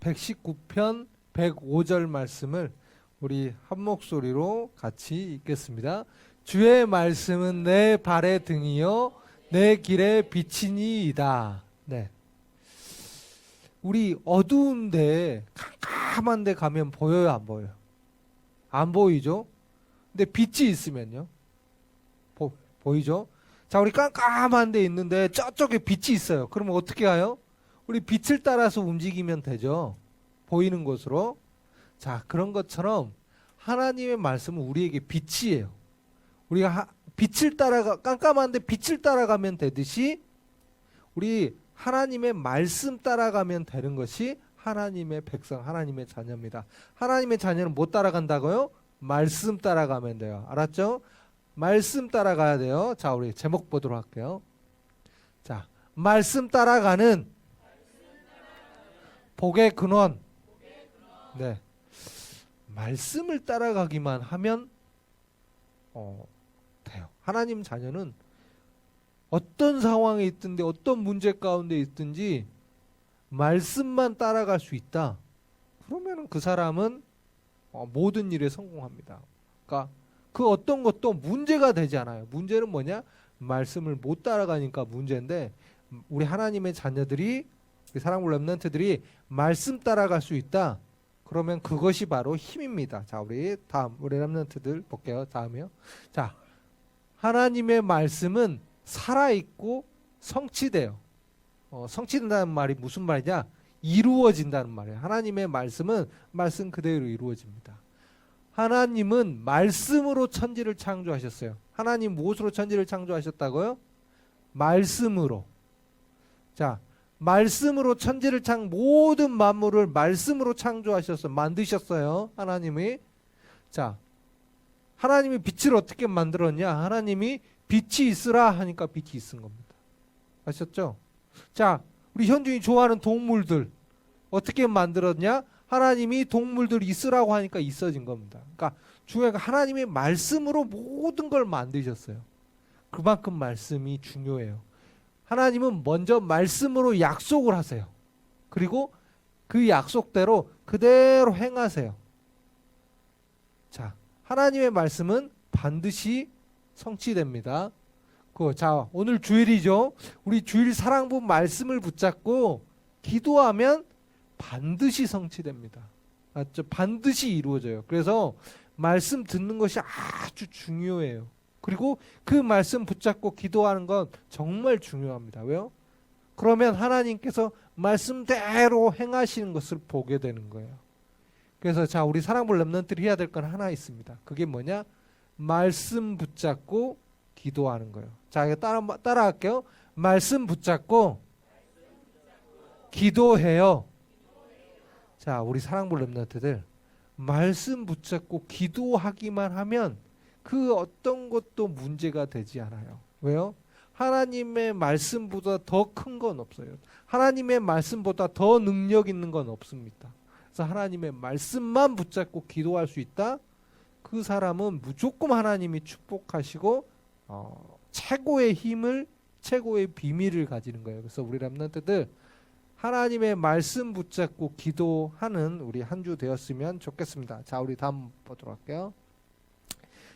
119편 105절 말씀을 우리 한 목소리로 같이 읽겠습니다. 주의 말씀은 내 발의 등이요 내 길의 빛이니이다. 네. 우리 어두운데 캄캄한 데 가면 보여요, 안 보여요? 안 보이죠? 근데 빛이 있으면요? 보이죠? 자, 우리 깜깜한 데 있는데 저쪽에 빛이 있어요. 그러면 어떻게 가요? 우리 빛을 따라서 움직이면 되죠. 보이는 곳으로. 자, 그런 것처럼 하나님의 말씀은 우리에게 빛이에요. 우리가 빛을 깜깜한데 빛을 따라가면 되듯이 우리 하나님의 말씀 따라가면 되는 것이 하나님의 백성, 하나님의 자녀입니다. 하나님의 자녀는 뭐 따라간다고요? 말씀 따라가면 돼요. 알았죠? 말씀 따라가야 돼요. 자, 우리 제목 보도록 할게요. 자, 말씀 따라가는 복의 근원. 네. 말씀을 따라가기만 하면 돼요. 하나님 자녀는 어떤 상황에 있든지 어떤 문제 가운데 있든지 말씀만 따라갈 수 있다. 그러면 그 사람은 모든 일에 성공합니다. 그러니까 그 어떤 것도 문제가 되지 않아요. 문제는 뭐냐? 말씀을 못 따라가니까 문제인데 우리 하나님의 자녀들이 우리 사랑하는 렘넌트들이 말씀 따라갈 수 있다. 그러면 그것이 바로 힘입니다. 자, 우리 다음 우리 렘넌트들 볼게요. 다음이요. 자, 하나님의 말씀은 살아있고 성취돼요. 성취된다는 말이 무슨 말이냐? 이루어진다는 말이에요. 하나님의 말씀은 말씀 그대로 이루어집니다. 하나님은 말씀으로 천지를 창조하셨어요. 하나님 무엇으로 천지를 창조하셨다고요? 말씀으로. 자, 말씀으로 천지를 모든 만물을 말씀으로 창조하셨어요. 만드셨어요. 하나님이. 자, 하나님이 빛을 어떻게 만들었냐? 하나님이 빛이 있으라 하니까 빛이 있은 겁니다. 아셨죠? 자, 우리 현중이 좋아하는 동물들 어떻게 만들었냐? 하나님이 동물들 있으라고 하니까 있어진 겁니다. 그러니까 중요한 하나님의 말씀으로 모든 걸 만드셨어요. 그만큼 말씀이 중요해요. 하나님은 먼저 말씀으로 약속을 하세요. 그리고 그 약속대로 그대로 행하세요. 자, 하나님의 말씀은 반드시 성취됩니다. 자, 오늘 주일이죠. 우리 주일 사랑부 말씀을 붙잡고 기도하면 반드시 성취됩니다. 맞죠? 반드시 이루어져요. 그래서 말씀 듣는 것이 아주 중요해요. 그리고 그 말씀 붙잡고 기도하는 건 정말 중요합니다. 왜요? 그러면 하나님께서 말씀대로 행하시는 것을 보게 되는 거예요. 그래서 자, 우리 사랑부 렘넌트들이 해야 될 건 하나 있습니다. 그게 뭐냐? 말씀 붙잡고 기도하는 거예요. 자, 따라할게요. 말씀 붙잡고 기도해요. 자, 우리 사랑부 렘넌트들 말씀 붙잡고 기도하기만 하면 그 어떤 것도 문제가 되지 않아요. 왜요? 하나님의 말씀보다 더 큰 건 없어요. 하나님의 말씀보다 더 능력 있는 건 없습니다. 그래서 하나님의 말씀만 붙잡고 기도할 수 있다? 그 사람은 무조건 하나님이 축복하시고 최고의 힘을, 최고의 비밀을 가지는 거예요. 그래서 우리 렘넌트들 하나님의 말씀 붙잡고 기도하는 우리 한 주 되었으면 좋겠습니다. 자, 우리 다음 보도록 할게요.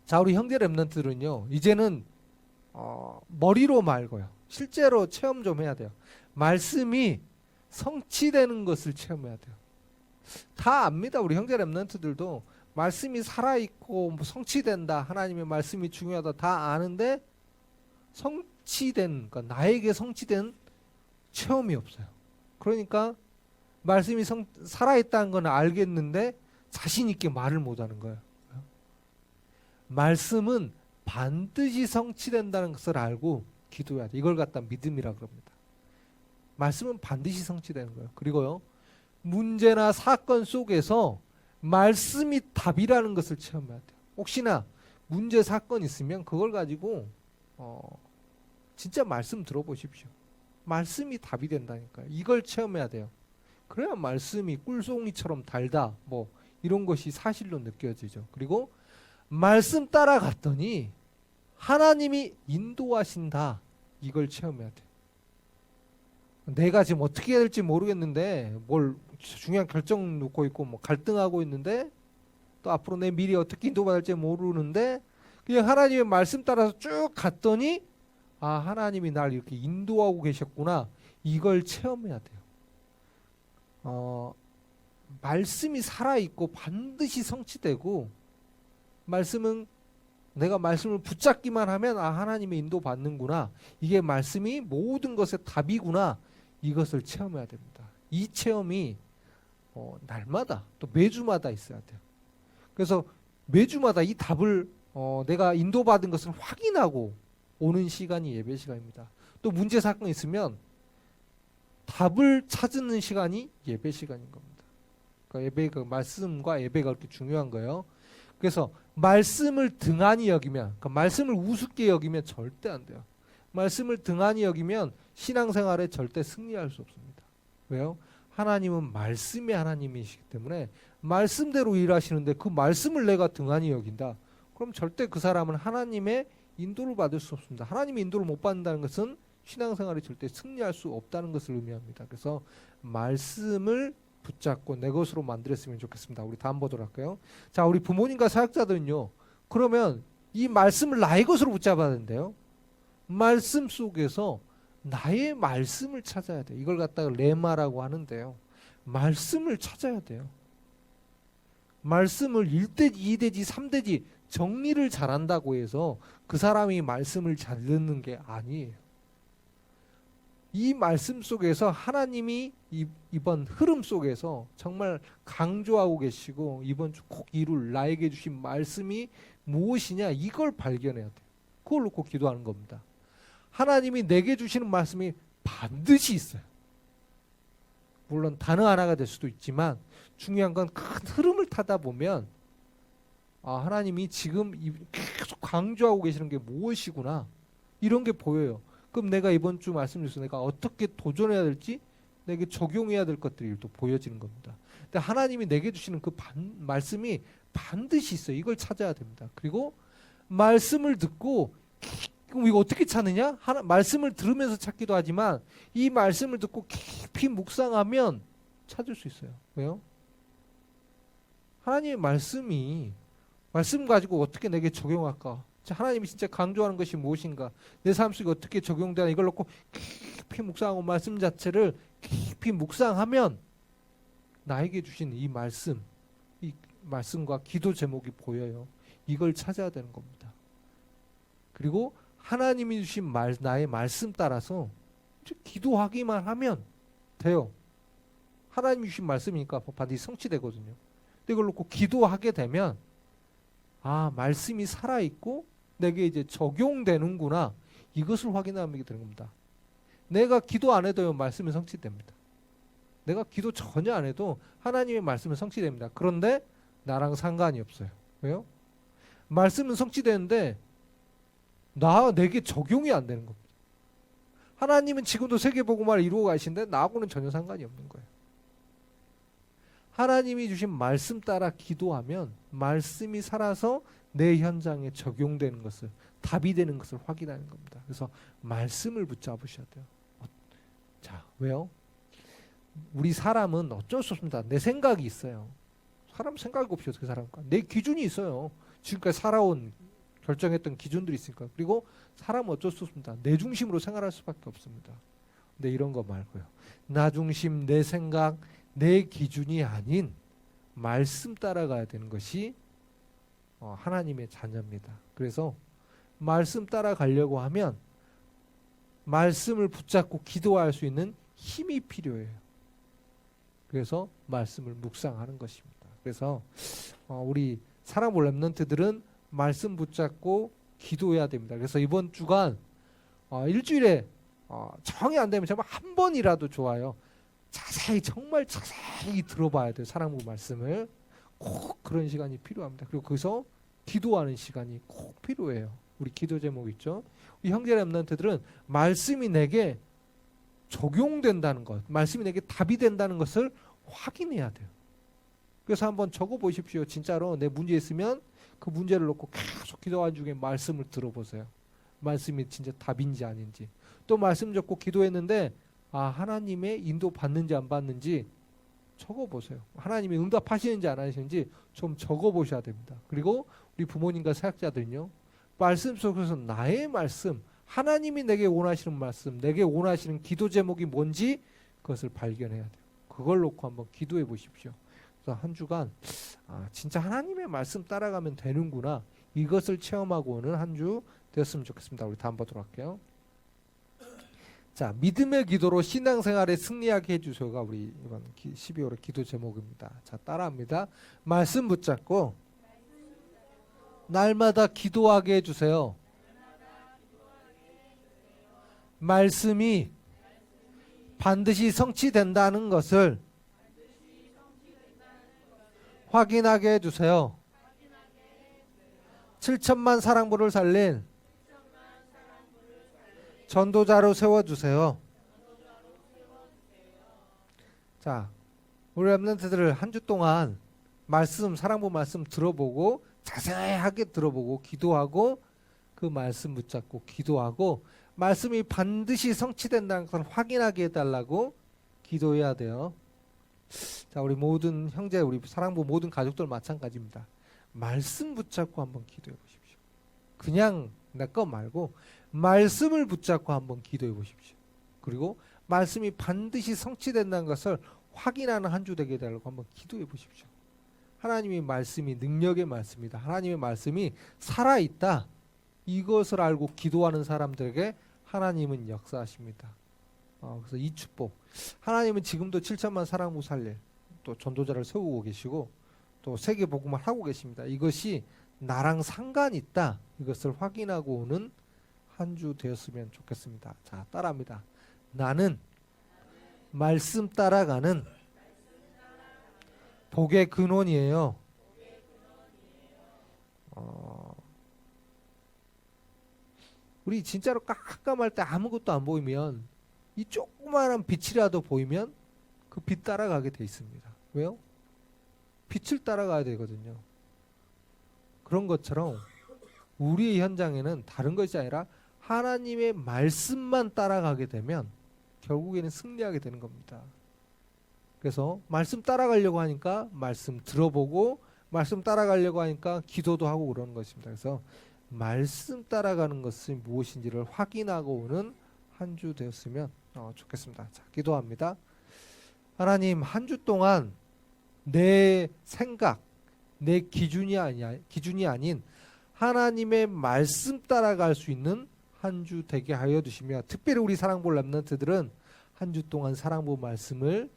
자, 우리 형제 렘넌트들은요, 이제는 머리로 말고요, 실제로 체험 좀 해야 돼요. 말씀이 성취되는 것을 체험해야 돼요. 다 압니다. 우리 형제 렘넌트들도 말씀이 살아있고 성취된다, 하나님의 말씀이 중요하다 다 아는데 성취된, 그러니까 나에게 성취된 체험이 없어요. 그러니까 말씀이 살아있다는 건 알겠는데 자신 있게 말을 못하는 거예요. 말씀은 반드시 성취된다는 것을 알고 기도해야 돼. 이걸 갖다 믿음이라 그럽니다. 말씀은 반드시 성취되는 거예요. 그리고요, 문제나 사건 속에서 말씀이 답이라는 것을 체험해야 돼요. 혹시나 문제 사건 있으면 그걸 가지고 진짜 말씀 들어보십시오. 말씀이 답이 된다니까요. 이걸 체험해야 돼요. 그래야 말씀이 꿀송이처럼 달다, 뭐 이런 것이 사실로 느껴지죠. 그리고 말씀 따라갔더니 하나님이 인도하신다, 이걸 체험해야 돼요. 내가 지금 어떻게 해야 될지 모르겠는데 뭘 중요한 결정 놓고 있고 뭐 갈등하고 있는데 또 앞으로 내 미래 어떻게 인도받을지 모르는데 그냥 하나님의 말씀 따라서 쭉 갔더니 아, 하나님이 날 이렇게 인도하고 계셨구나. 이걸 체험해야 돼요. 말씀이 살아있고 반드시 성취되고 말씀은 내가 말씀을 붙잡기만 하면 아, 하나님의 인도 받는구나. 이게 말씀이 모든 것의 답이구나. 이것을 체험해야 됩니다. 이 체험이 날마다 또 매주마다 있어야 돼요. 그래서 매주마다 이 답을 내가 인도받은 것을 확인하고 오는 시간이 예배 시간입니다. 또 문제 사건이 있으면 답을 찾는 시간이 예배 시간인 겁니다. 그러니까 예배가 말씀과 예배가 그렇게 중요한 거예요. 그래서 말씀을 등한히 여기면, 그러니까 말씀을 우습게 여기면 절대 안 돼요. 말씀을 등한히 여기면 신앙생활에 절대 승리할 수 없습니다. 왜요? 하나님은 말씀의 하나님이시기 때문에 말씀대로 일하시는데 그 말씀을 내가 등한히 여긴다. 그럼 절대 그 사람은 하나님의 인도를 받을 수 없습니다. 하나님의 인도를 못 받는다는 것은 신앙생활에 절대 승리할 수 없다는 것을 의미합니다. 그래서 말씀을 붙잡고 내 것으로 만들었으면 좋겠습니다. 우리 다음 보도록 할까요? 자, 우리 부모님과 사역자들은요. 그러면 이 말씀을 나의 것으로 붙잡아야 된대요. 말씀 속에서 나의 말씀을 찾아야 돼요. 이걸 갖다가 레마라고 하는데요. 말씀을 찾아야 돼요. 말씀을 1대지, 2대지, 3대지 정리를 잘한다고 해서 그 사람이 말씀을 잘 듣는 게 아니에요. 이 말씀 속에서 하나님이 이번 흐름 속에서 정말 강조하고 계시고 이번 주 꼭 이룰 나에게 주신 말씀이 무엇이냐 이걸 발견해야 돼요. 그걸 놓고 기도하는 겁니다. 하나님이 내게 주시는 말씀이 반드시 있어요. 물론 단어 하나가 될 수도 있지만 중요한 건 큰 흐름을 타다 보면 아, 하나님이 지금 계속 강조하고 계시는 게 무엇이구나 이런 게 보여요. 그럼 내가 이번 주 말씀 중에서 내가 어떻게 도전해야 될지 내게 적용해야 될 것들이 또 보여지는 겁니다. 근데 하나님이 내게 주시는 그 말씀이 반드시 있어요. 이걸 찾아야 됩니다. 그리고 말씀을 듣고 그럼 이거 어떻게 찾느냐? 말씀을 들으면서 찾기도 하지만 이 말씀을 듣고 깊이 묵상하면 찾을 수 있어요. 왜요? 하나님의 말씀 가지고 어떻게 내게 적용할까? 하나님이 진짜 강조하는 것이 무엇인가? 내 삶 속에 어떻게 적용되나? 이걸 놓고 깊이 묵상하고 말씀 자체를 깊이 묵상하면 나에게 주신 이 말씀과 기도 제목이 보여요. 이걸 찾아야 되는 겁니다. 그리고 하나님이 주신 나의 말씀 따라서 기도하기만 하면 돼요. 하나님이 주신 말씀이니까 반드시 성취되거든요. 근데 이걸 놓고 기도하게 되면 아, 말씀이 살아있고 내게 이제 적용되는구나. 이것을 확인하게 되는 겁니다. 내가 기도 안 해도요, 말씀이 성취됩니다. 내가 기도 전혀 안 해도 하나님의 말씀은 성취됩니다. 그런데 나랑 상관이 없어요. 왜요? 말씀은 성취되는데 내게 적용이 안 되는 겁니다. 하나님은 지금도 세계복음화를 이루어 가시는데 나하고는 전혀 상관이 없는 거예요. 하나님이 주신 말씀 따라 기도하면 말씀이 살아서 내 현장에 적용되는 것을, 답이 되는 것을 확인하는 겁니다. 그래서 말씀을 붙잡으셔야 돼요. 자, 왜요? 우리 사람은 어쩔 수 없습니다. 내 생각이 있어요. 사람 생각이 없이 어떻게 살아갈까? 내 기준이 있어요. 지금까지 살아온 결정했던 기준들이 있으니까. 그리고 사람은 어쩔 수 없습니다. 내 중심으로 생활할 수밖에 없습니다. 근데 이런 거 말고요. 나 중심, 내 생각, 내 기준이 아닌 말씀 따라가야 되는 것이 하나님의 자녀입니다. 그래서 말씀 따라가려고 하면 말씀을 붙잡고 기도할 수 있는 힘이 필요해요. 그래서 말씀을 묵상하는 것입니다. 그래서 우리 사랑볼 렘넌트들은 말씀 붙잡고 기도해야 됩니다. 그래서 이번 주간 일주일에 정이 안 되면 정말 한 번이라도 좋아요. 정말 자세히 들어봐야 돼요. 사랑부 말씀을. 꼭 그런 시간이 필요합니다. 그리고 거기서 기도하는 시간이 꼭 필요해요. 우리 기도 제목 있죠. 우리 형제 렘넌트들은 말씀이 내게 적용된다는 것, 말씀이 내게 답이 된다는 것을 확인해야 돼요. 그래서 한번 적어보십시오. 진짜로 내 문제 있으면 그 문제를 놓고 계속 기도하는 중에 말씀을 들어보세요. 말씀이 진짜 답인지 아닌지. 또 말씀 적고 기도했는데 하나님의 인도 받는지 안 받는지 적어보세요. 하나님이 응답하시는지 안 하시는지 좀 적어보셔야 됩니다. 그리고 우리 부모님과 사역자들은요, 말씀 속에서 나의 말씀, 하나님이 내게 원하시는 말씀, 내게 원하시는 기도 제목이 뭔지 그것을 발견해야 돼요. 그걸 놓고 한번 기도해 보십시오. 그래서 한 주간 진짜 하나님의 말씀 따라가면 되는구나, 이것을 체험하고 오는 한 주 되었으면 좋겠습니다. 우리 다음 보도록 할게요. 자, 믿음의 기도로 신앙생활에 승리하게 해주소가 우리 이번 12월의 기도 제목입니다. 자, 따라합니다. 말씀 붙잡고 날마다 기도하게 해주세요. 말씀이 반드시 성취된다는 것을 확인하게 해주세요. 7천만 사랑부를 살린 전도자로 세워주세요. 자, 우리 랩런트들을 한 주 동안 말씀, 사랑부 말씀 들어보고 자세하게 들어보고 기도하고 그 말씀 붙잡고 기도하고 말씀이 반드시 성취된다는 것을 확인하게 해달라고 기도해야 돼요. 자, 우리 모든 형제, 우리 사랑부 모든 가족들 마찬가지입니다. 말씀 붙잡고 한번 기도해 보십시오. 그냥 내 거 말고 말씀을 붙잡고 한번 기도해 보십시오. 그리고 말씀이 반드시 성취된다는 것을 확인하는 한 주 되게 해달라고 한번 기도해 보십시오. 하나님의 말씀이 능력의 말씀이다. 하나님의 말씀이 살아있다. 이것을 알고 기도하는 사람들에게 하나님은 역사하십니다. 그래서 이 축복, 하나님은 지금도 7천만 사랑부 살릴 또 전도자를 세우고 계시고 또 세계 복음을 하고 계십니다. 이것이 나랑 상관이 있다. 이것을 확인하고 오는 한 주 되었으면 좋겠습니다. 자, 따라합니다. 나는 말씀 따라가는 복의 근원이에요. 우리 진짜로 깜깜할 때 아무것도 안 보이면 이 조그마한 빛이라도 보이면 그 빛 따라가게 돼 있습니다. 왜요? 빛을 따라가야 되거든요. 그런 것처럼 우리의 현장에는 다른 것이 아니라 하나님의 말씀만 따라가게 되면 결국에는 승리하게 되는 겁니다. 그래서 말씀 따라가려고 하니까 말씀 들어보고 말씀 따라가려고 하니까 기도도 하고 그러는 것입니다. 그래서 말씀 따라가는 것이 무엇인지를 확인하고 오는 한 주 되었으면 좋겠습니다. 자, 기도합니다. 하나님, 한 주 동안 내 생각, 내 기준이 아닌 하나님의 말씀 따라갈 수 있는 한 주 되게 하여 주시며, 특별히 우리 사랑부 랩런트들은 한 주 동안 사랑부 말씀을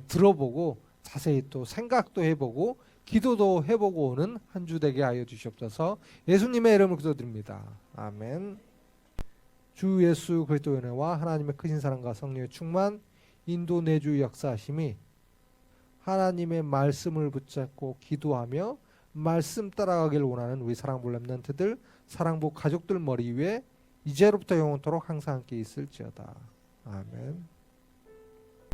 들어보고 자세히 또 생각도 해보고 기도도 해보고 오는 한 주 되게 하여 주시옵소서. 예수님의 이름으로 기도드립니다. 아멘. 주 예수 그리스도의 은혜와 하나님의 크신 사랑과 성령의 충만, 인도 내주 역사하심이 하나님의 말씀을 붙잡고 기도하며 말씀 따라가길 원하는 우리 사랑부 랩런트들, 사랑부 가족들 머리 위에 이제로부터 영원토록 항상 함께 있을지어다. 아멘.